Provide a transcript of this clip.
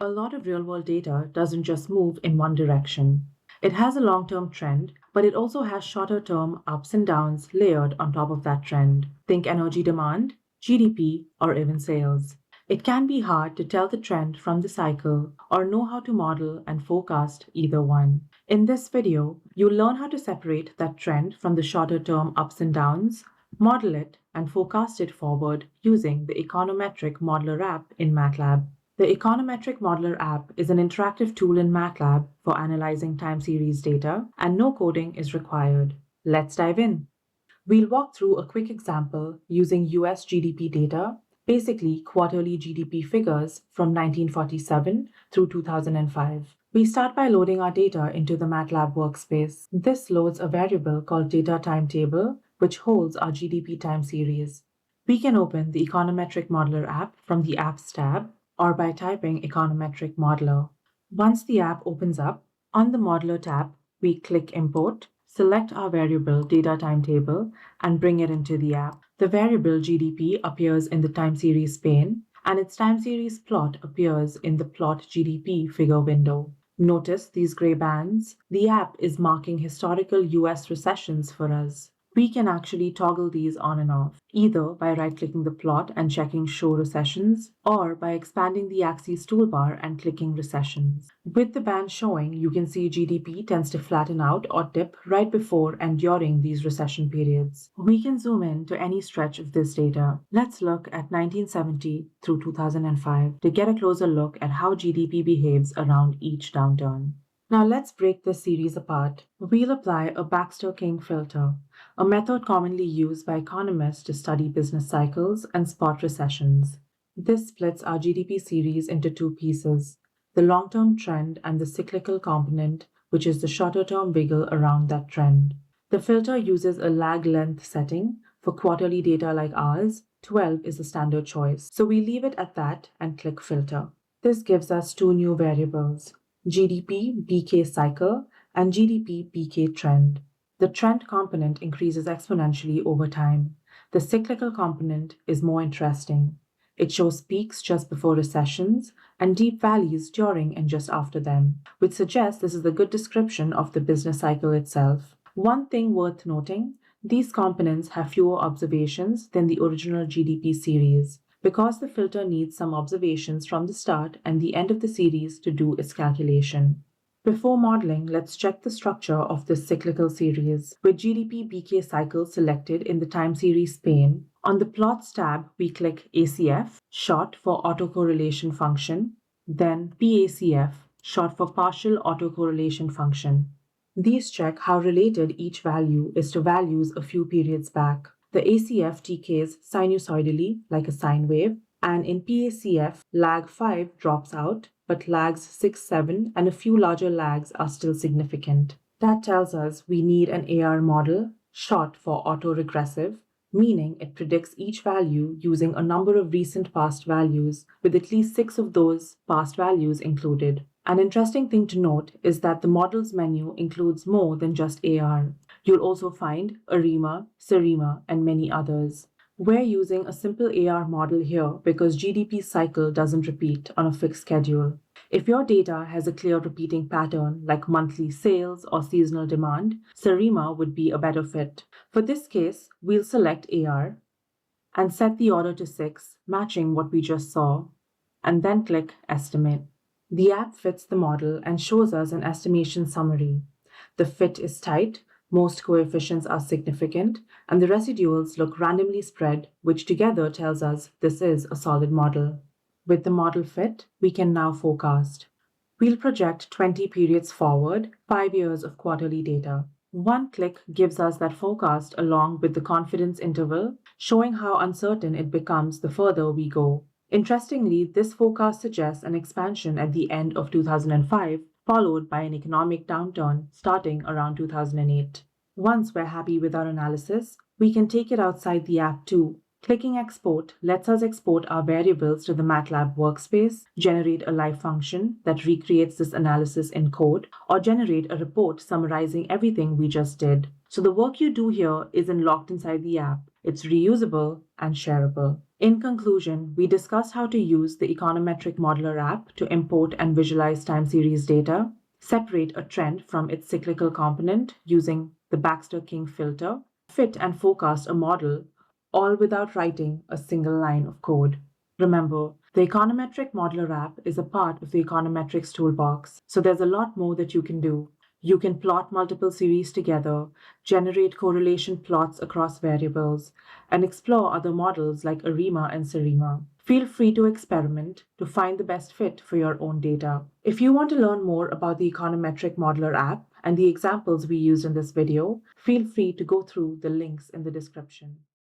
A lot of real-world data doesn't just move in one direction. It has a long-term trend, but it also has shorter-term ups and downs layered on top of that trend. Think energy demand, GDP, or even sales. It can be hard to tell the trend from the cycle or know how to model and forecast either one. In this video, you'll learn how to separate that trend from the shorter-term ups and downs, model it, and forecast it forward using the Econometric Modeler app in MATLAB. The Econometric Modeler app is an interactive tool in MATLAB for analyzing time series data, and no coding is required. Let's dive in. We'll walk through a quick example using US GDP data, basically quarterly GDP figures from 1947 through 2005. We start by loading our data into the MATLAB workspace. This loads a variable called data timetable, which holds our GDP time series. We can open the Econometric Modeler app from the Apps tab, or by typing Econometric Modeler. Once the app opens up, on the Modeler tab, we click Import, select our variable data timetable, and bring it into the app. The variable GDP appears in the time series pane, and its time series plot appears in the Plot GDP figure window. Notice these gray bands? The app is marking historical US recessions for us. We can actually toggle these on and off, either by right-clicking the plot and checking Show Recessions, or by expanding the axis toolbar and clicking Recessions. With the band showing, you can see GDP tends to flatten out or dip right before and during these recession periods. We can zoom in to any stretch of this data. Let's look at 1970 through 2005 to get a closer look at how GDP behaves around each downturn. Now let's break this series apart. We'll apply a Baxter-King filter, a method commonly used by economists to study business cycles and spot recessions. This splits our GDP series into two pieces, the long-term trend and the cyclical component, which is the shorter-term wiggle around that trend. The filter uses a lag length setting. For quarterly data like ours, 12 is the standard choice, so we leave it at that and click Filter. This gives us two new variables, GDP BK cycle and GDP BK trend. The trend component increases exponentially over time. The cyclical component is more interesting. It shows peaks just before recessions and deep valleys during and just after them, which suggests this is a good description of the business cycle itself. One thing worth noting, these components have fewer observations than the original GDP series, because the filter needs some observations from the start and the end of the series to do its calculation. Before modeling, let's check the structure of this cyclical series. With GDP BK cycle selected in the time series pane, on the Plots tab, we click ACF, short for autocorrelation function, then PACF, short for partial autocorrelation function. These check how related each value is to values a few periods back. The ACF decays sinusoidally like a sine wave, and in PACF, lag 5 drops out, but lags 6, 7, and a few larger lags are still significant. That tells us we need an AR model, short for autoregressive, meaning it predicts each value using a number of recent past values, with at least 6 of those past values included. An interesting thing to note is that the models menu includes more than just AR. You'll also find ARIMA, SARIMA, and many others. We're using a simple AR model here because GDP cycle doesn't repeat on a fixed schedule. If your data has a clear repeating pattern like monthly sales or seasonal demand, SARIMA would be a better fit. For this case, we'll select AR and set the order to 6, matching what we just saw, and then click Estimate. The app fits the model and shows us an estimation summary. The fit is tight, most coefficients are significant, and the residuals look randomly spread, which together tells us this is a solid model. With the model fit, we can now forecast. We'll project 20 periods forward, 5 years of quarterly data. One click gives us that forecast along with the confidence interval, showing how uncertain it becomes the further we go. Interestingly, this forecast suggests an expansion at the end of 2005, followed by an economic downturn starting around 2008. Once we're happy with our analysis, we can take it outside the app too. Clicking Export lets us export our variables to the MATLAB workspace, generate a live function that recreates this analysis in code, or generate a report summarizing everything we just did. So the work you do here isn't locked inside the app. It's reusable and shareable. In conclusion, we discussed how to use the Econometric Modeler app to import and visualize time series data, separate a trend from its cyclical component using the Baxter-King filter, fit and forecast a model, all without writing a single line of code. Remember, the Econometric Modeler app is a part of the Econometrics Toolbox, so there's a lot more that you can do. You can plot multiple series together, generate correlation plots across variables, and explore other models like ARIMA and SARIMA. Feel free to experiment to find the best fit for your own data. If you want to learn more about the Econometric Modeler app and the examples we used in this video, feel free to go through the links in the description.